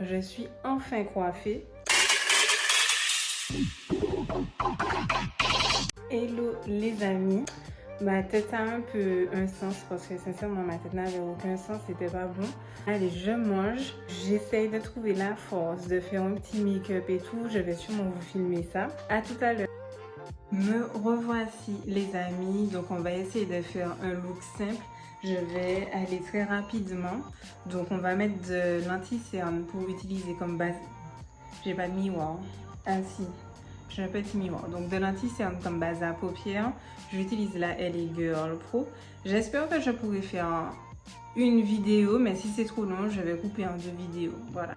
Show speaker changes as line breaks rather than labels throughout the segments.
je suis enfin coiffée. Hello les amis. Ma tête a un peu un sens parce que sincèrement ma tête n'avait aucun sens, c'était pas bon. Allez, je mange. J'essaye de trouver la force de faire un petit make-up et tout. Je vais sûrement vous filmer ça. À tout à l'heure. Me revoici les amis. Donc on va essayer de faire un look simple. Je vais aller très rapidement. Donc on va mettre de l'anti-cerne pour utiliser comme base. J'ai pas de miroir. Ah si. J'ai un petit miroir. Donc de l'anti-cerne comme base à paupières. J'utilise la LA Girl Pro. J'espère que je pourrai faire une vidéo, mais si c'est trop long, je vais couper en 2 vidéos. Voilà.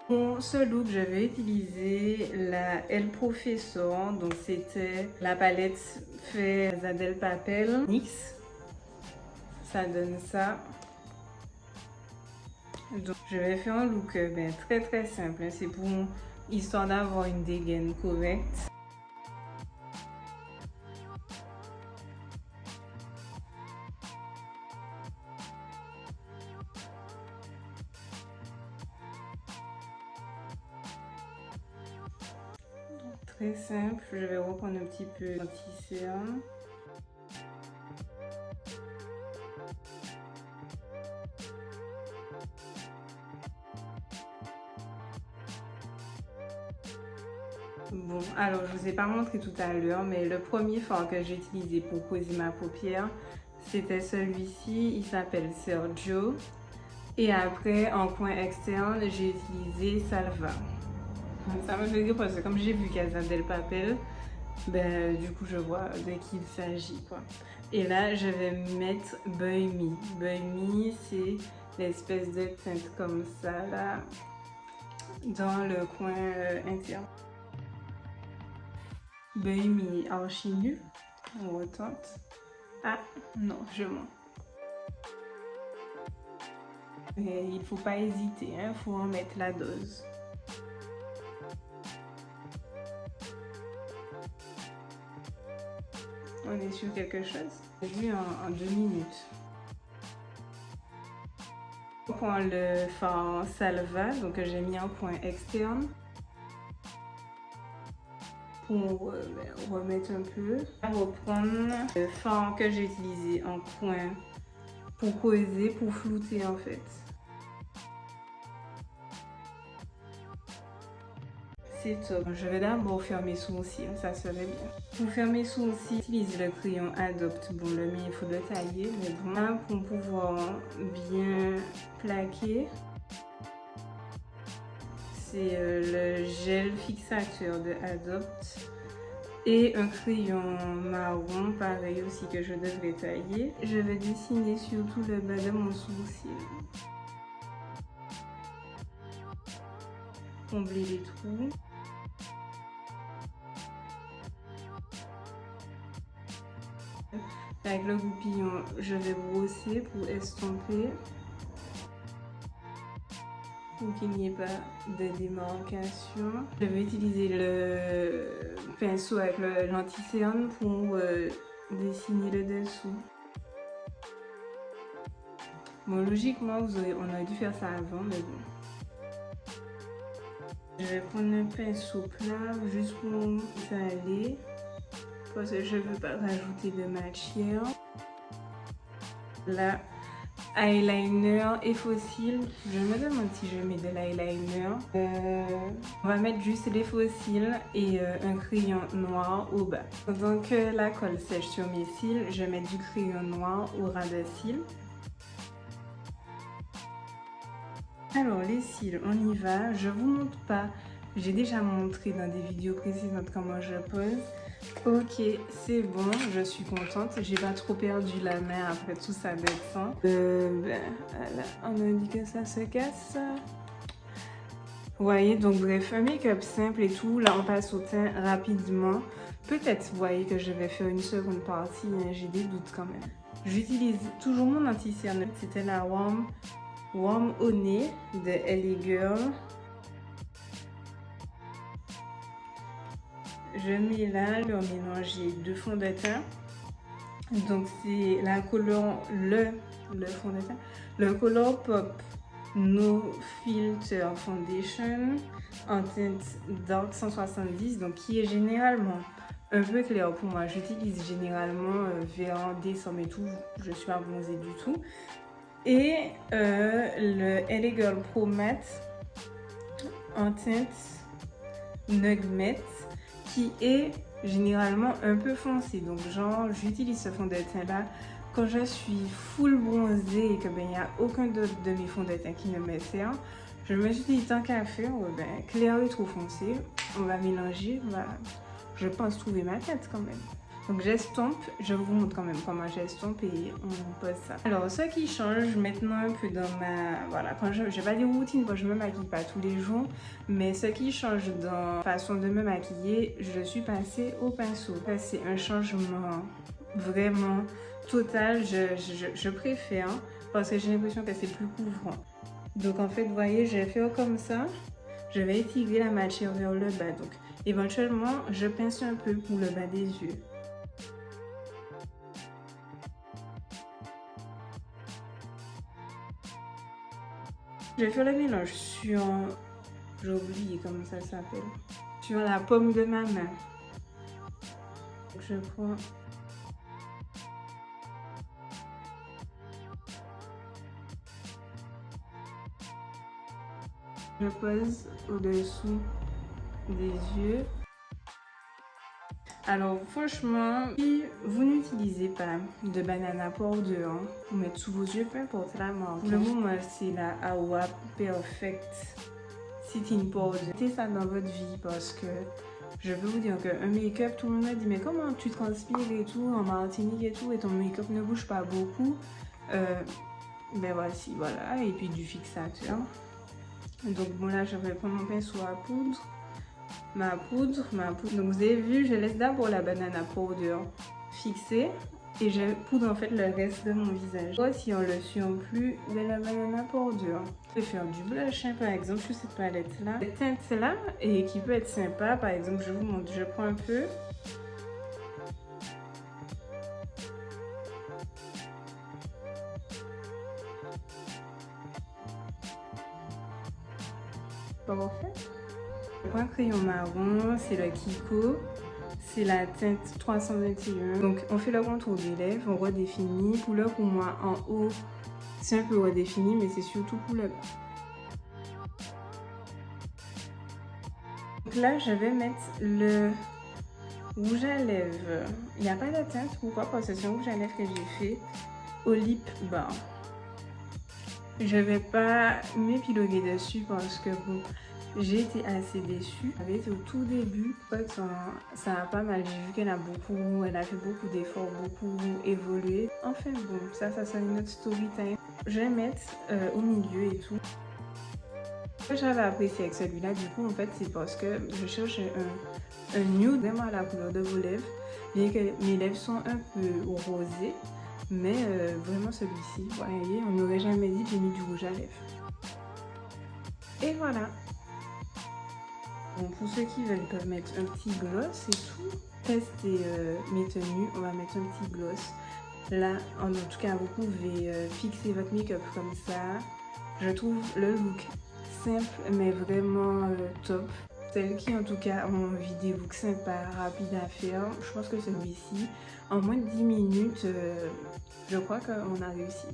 Pour ce look, je vais utiliser la Elle Professor. Donc c'était la palette fait Zadel Papel NYX. Ça donne ça. Donc je vais faire un look très simple. C'est pour histoire d'avoir une dégaine correcte. Très simple. Je vais reprendre un petit peu d'anti-cerne. Bon, alors je vous ai pas montré tout à l'heure, mais le premier fard que j'ai utilisé pour poser ma paupière, c'était celui-ci. Il s'appelle Sergio. Et après, en coin externe, j'ai utilisé Salva. Ça me fait rire parce que comme j'ai vu Casa del Papel, ben, du coup je vois de qui il s'agit quoi. Et là, je vais mettre Buy Me. Buy Me, c'est l'espèce de teinte comme ça là, dans le coin interne. Buy Me archi nul. On retente. Ah non, je mens. Mais il faut pas hésiter, hein, faut en mettre la dose. On est sur quelque chose. J'ai vu en 2 minutes. On prend le fard Salva, donc que j'ai mis en coin externe. Pour remettre un peu. On va reprendre le fard que j'ai utilisé en coin pour poser, pour flouter en fait. C'est top. Je vais d'abord faire mes sourcils, ça serait bien. Pour faire mes sourcils, j'utilise le crayon Adopt. Bon, le mien, il faut le tailler, mais bon. Là, pour pouvoir bien plaquer, c'est le gel fixateur de Adopt. Et un crayon marron, pareil aussi, que je devrais tailler. Je vais dessiner sur tout le bas de mon sourcil. Combler les trous. Avec le goupillon, je vais brosser pour estomper. Pour qu'il n'y ait pas de démarcation. Je vais utiliser le pinceau avec l'anti-cerne pour dessiner le dessous. Bon, logiquement, on aurait dû faire ça avant, mais bon. Je vais prendre un pinceau plat juste pour étaler, parce que je ne veux pas rajouter de matière. Là, eyeliner et faux cils. Je me demande si je mets de l'eyeliner. On va mettre juste les faux cils et un crayon noir au bas. Pendant que la colle sèche sur mes cils, je mets du crayon noir au ras de cils. Alors les cils, on y va. Je vous montre pas. J'ai déjà montré dans des vidéos précédentes comment je pose. Ok, c'est bon, je suis contente. J'ai pas trop perdu la main après tout ça descend. On a dit que ça se casse. Vous voyez, donc bref, un make-up simple et tout. Là, on passe au teint rapidement. Peut-être, vous voyez, que je vais faire une seconde partie. Hein, j'ai des doutes quand même. J'utilise toujours mon anti-cerne. C'était la Warm Honey de LA Girl. je mets là le mélanger de fond de teint. Donc c'est la couleur, le fond de teint, le Colourpop No Filter Foundation en teinte Dark 170, donc qui est généralement un peu clair pour moi. J'utilise généralement vers décembre et tout, je suis pas bronzée du tout. Et le LA Girl Pro Matte en teinte Nugget qui est généralement un peu foncé. Donc genre j'utilise ce fond de teint là quand je suis full bronzée et que ben il n'y a aucun d'autre de mes fonds de teint qui ne me sert. Je me suis dit tant qu'à faire, ben, clair et trop foncé, on va mélanger, je pense trouver ma tête quand même. Donc j'estompe, je vous montre quand même comment j'estompe et on pose ça. Alors ce qui change maintenant un peu dans ma... Voilà, quand je vais pas dire routine, parce que je me maquille pas tous les jours, mais ce qui change dans la façon de me maquiller, je suis passée au pinceau. C'est un changement vraiment total, je préfère parce que j'ai l'impression que c'est plus couvrant. Donc en fait, vous voyez, je vais faire comme ça, je vais étirer la matière vers le bas. Donc éventuellement, je pince un peu pour le bas des yeux. Je vais faire le mélange sur, j'ai oublié comment ça s'appelle, sur la paume de ma main. Donc je prends, je pose au-dessous des yeux. Alors franchement, si vous n'utilisez pas de banana powder pour mettre sous vos yeux, peu importe la marque. Le moment c'est la Awa Perfect Setting Powder. Mettez ça dans votre vie parce que je peux vous dire qu'un make-up, tout le monde me dit mais comment tu transpires et tout en Martinique et tout et ton make-up ne bouge pas beaucoup. Ben voici, voilà, et puis du fixateur. Donc bon là je vais prendre mon pinceau à poudre. Ma poudre. Donc vous avez vu, je laisse d'abord la banana powder fixée et je poudre en fait le reste de mon visage. Si on le surplus de la banana powder. Je vais faire du blush par exemple sur cette palette là. Cette teinte là et qui peut être sympa, par exemple je vous montre, je prends un peu. Parfait. Je prends un crayon marron, c'est le Kiko, c'est la teinte 321. Donc on fait le contour des lèvres, on redéfinit. Pour moi en haut, c'est un peu redéfini, mais c'est surtout pour le bas. Donc là, je vais mettre le rouge à lèvres. Il n'y a pas de teinte, pourquoi? Parce que c'est un rouge à lèvres que j'ai fait au lip balm. Je vais pas m'épiloguer dessus parce que bon, j'ai été assez déçue. Elle avait été au tout début, ça a pas mal, j'ai vu qu'elle a fait beaucoup d'efforts, beaucoup évolué. Enfin bon, ça sera une autre story time. Je vais mettre au milieu et tout. Ce que j'avais apprécié avec celui-là, du coup, en fait, c'est parce que je cherche un nude vraiment à la couleur de vos lèvres, bien que mes lèvres sont un peu rosées. Mais vraiment celui-ci, vous voyez, on n'aurait jamais dit que j'ai mis du rouge à lèvres. Et voilà. Bon, pour ceux qui veulent, ils peuvent mettre un petit gloss et tout. Tester mes tenues, on va mettre un petit gloss. Là, en tout cas, vous pouvez fixer votre make-up comme ça. Je trouve le look simple, mais vraiment top. Celles qui en tout cas ont envie des looks sympas, rapides à faire, je pense que celui-ci, en moins de 10 minutes, je crois qu'on a réussi.